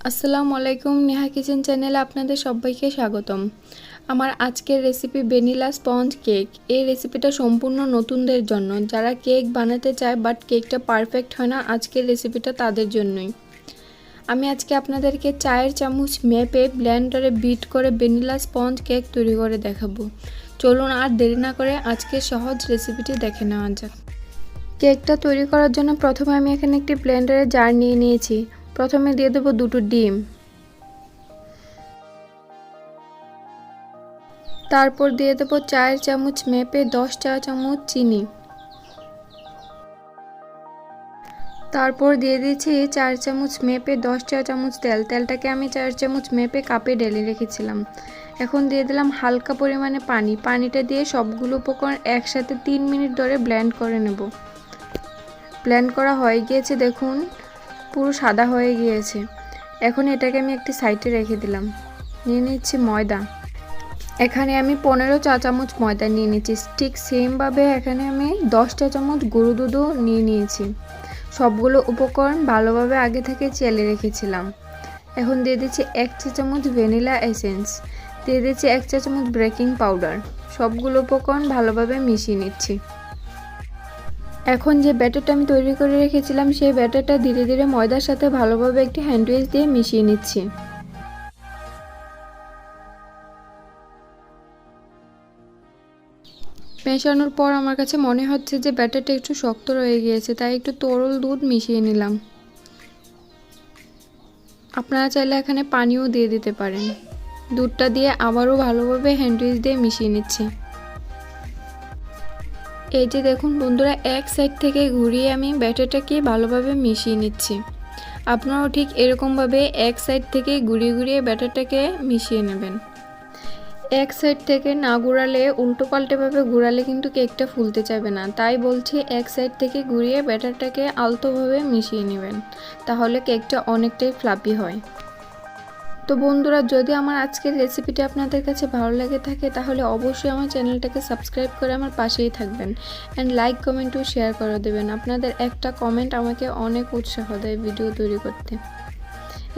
আসসালামু আলাইকুম, নেহা কিচেন চ্যানেলে আপনাদের সবাইকে স্বাগতম। আমার আজকের রেসিপি ভ্যানিলা স্পঞ্জ কেক। এই রেসিপিটা সম্পূর্ণ নতুনদের জন্য, যারা কেক বানাতে চায় বাট কেকটা পারফেক্ট হয় না। আজকের রেসিপিটা তাদের জন্যই। আমি আজকে আপনাদেরকে 4 চামচ মেপে ব্লেন্ডারে বিট করে ভ্যানিলা স্পঞ্জ কেক তৈরি করে দেখাবো। চলুন আর দেরি না করে আজকের সহজ রেসিপিটি দেখে নেওয়া যাক। কেকটা তৈরি করার জন্য প্রথমে আমি এখানে একটি ব্লেন্ডারে জার নিয়ে নিয়েছি। প্রথমে দিয়ে দেবো 2টো ডিম, তারপর দিয়ে দেবো 4 চামচ মেপে 10 চা চামচ চিনি, তারপর দিয়ে দিচ্ছি 4 চামচ মেপে 10 চা চামচ তেল। তেলটাকে আমি 4 চামচ মেপে কাপে ঢেলে রেখেছিলাম। এখন দিয়ে দিলাম হালকা পরিমাণে পানি। পানিটা দিয়ে সবগুলো উপকরণ একসাথে 3 মিনিট ধরে ব্লেন্ড করে নেব। ব্লেন্ড করা হয়ে গিয়েছে, দেখুন পুরো সাদা হয়ে গিয়েছে। এখন এটাকে আমি একটি সাইডে রেখে দিলাম। নিয়ে নিচ্ছি ময়দা। এখানে আমি 15 চা চামচ ময়দা নিয়ে নিচ্ছি। ঠিক সেমভাবে এখানে আমি 10 চা চামচ গরুর দুধও নিয়ে নিয়েছি। সবগুলো উপকরণ ভালোভাবে আগে থেকে চেলে রেখেছিলাম। এখন দিয়ে দিচ্ছি 1 চা চামচ ভ্যানিলা এসেন্স, দিয়ে দিচ্ছি 1 চা চামচ বেকিং পাউডার। সবগুলো উপকরণ ভালোভাবে মিশিয়ে নিচ্ছি। এখন যে ব্যাটারটা আমি তৈরি করে রেখেছিলাম, সেই ব্যাটারটা ধীরে ধীরে ময়দার সাথে ভালোভাবে একটি হ্যান্ড উইচ দিয়ে মিশিয়ে নিচ্ছি। মেশানোর পর আমার কাছে মনে হচ্ছে যে ব্যাটারটা একটু শক্ত রয়ে গিয়েছে, তাই একটু তরল দুধ মিশিয়ে নিলাম। আপনারা চাইলে এখানে পানিও দিয়ে দিতে পারেন। দুধটা দিয়ে আবারও ভালোভাবে হ্যান্ড উইচ দিয়ে মিশিয়ে নিচ্ছি। এই যে দেখুন বন্ধুরা, এক সাইড থেকে ঘুরিয়ে আমি ব্যাটারটাকে ভালোভাবে মিশিয়ে নিচ্ছি। আপনারাও ঠিক এরকমভাবে এক সাইড থেকে ঘুরিয়ে ঘুরিয়ে ব্যাটারটাকে মিশিয়ে নেবেন। এক সাইড থেকে না ঘোরালে, উল্টো পাল্টেভাবে ঘোরালে কিন্তু কেকটা ফুলতে চাইবে না। তাই বলছি এক সাইড থেকে ঘুরিয়ে ব্যাটারটাকে আলতোভাবে মিশিয়ে নেবেন, তাহলে কেকটা অনেকটাই ফ্লাফি হয়। তো বন্ধুরা, যদি আমার আজকের রেসিপিটি আপনাদের কাছে ভালো লেগে থাকে তাহলে অবশ্যই আমার চ্যানেলটাকে সাবস্ক্রাইব করে আমার পাশেই থাকবেন অ্যান্ড লাইক কমেন্ট ও শেয়ার করে দেবেন। আপনাদের একটা কমেন্ট আমাকে অনেক উৎসাহ দেয় ভিডিও তৈরি করতে।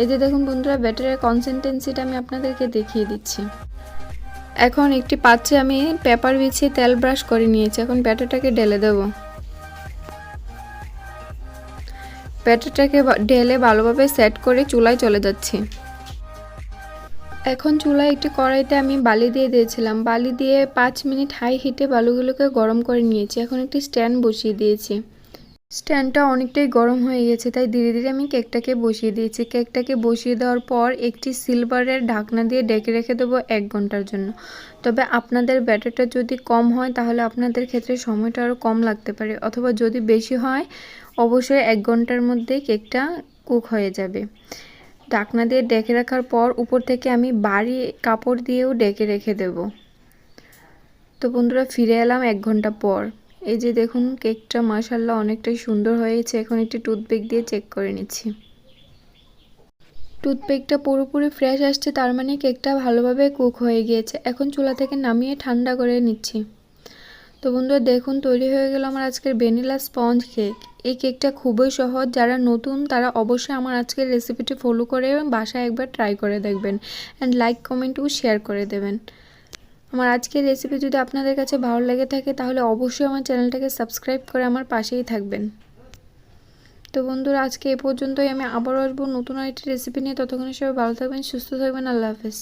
এই যে দেখুন বন্ধুরা, ব্যাটারের কনসিস্টেন্সিটা আমি আপনাদেরকে দেখিয়ে দিচ্ছি। এখন একটি পাত্রে আমি পেপার বিছিয়ে তেল ব্রাশ করে নিয়েছি। এখন ব্যাটারটাকে ঢেলে দেব। ব্যাটারটাকে ঢেলে ভালোভাবে সেট করে চুলায় চলে যাচ্ছি। এখন চুলায় একটি কড়াইতে আমি বালি দিয়ে দিয়েছিলাম। বালি দিয়ে 5 মিনিট হাই হিটে বালুগুলোকে গরম করে নিয়েছি। এখন একটি স্ট্যান্ড বসিয়ে দিয়েছি। স্ট্যান্ডটা অনেকটাই গরম হয়ে গেছে, তাই ধীরে ধীরে আমি কেকটাকে বসিয়ে দিয়েছি। কেকটাকে বসিয়ে দেওয়ার পর একটি সিলভারের ঢাকনা দিয়ে ঢেকে রেখে দেবো 1 ঘন্টার জন্য। তবে আপনাদের ব্যাটারটা যদি কম হয় তাহলে আপনাদের ক্ষেত্রে সময়টা আরও কম লাগতে পারে, অথবা যদি বেশি হয় অবশ্যই 1 ঘন্টার মধ্যে কেকটা কুক হয়ে যাবে। ঢাকনা দিয়ে ঢেকে রাখার পর উপর থেকে আমি ভারী কাপড় দিয়েও ঢেকে রেখে দেব। তো বন্ধুরা, ফিরে এলাম 1 ঘন্টা পর। এই যে দেখুন কেকটা মাশাআল্লাহ অনেকটাই সুন্দর হয়েছে। এখন একটি টুথপিক দিয়ে চেক করে নিচ্ছি। টুথপিকটা পুরোপুরি ফ্রেশ আসছে, তার মানে কেকটা ভালোভাবে কুক হয়ে গিয়েছে। এখন চুলা থেকে নামিয়ে ঠান্ডা করে নিচ্ছি। তো বন্ধুরা দেখুন, তৈরি হয়ে গেল আমার আজকের ভ্যানিলা স্পঞ্জ কেক। এই কেকটা খুবই সহজ। যারা নতুন তারা অবশ্যই আমার আজকের রেসিপিটি ফলো করে বাসায় একবার ট্রাই করে দেখবেন অ্যান্ড লাইক কমেন্ট ও শেয়ার করে দেবেন। আমার আজকের রেসিপি যদি আপনাদের কাছে ভালো লেগে থাকে তাহলে অবশ্যই আমার চ্যানেলটাকে সাবস্ক্রাইব করে আমার পাশেই থাকবেন। তো বন্ধুরা, আজকে এ পর্যন্তই। আমি আবারও আসবো নতুন আরেকটি রেসিপি নিয়ে। ততক্ষণে সবাই ভালো থাকবেন, সুস্থ থাকবেন। আল্লাহ হাফেজ।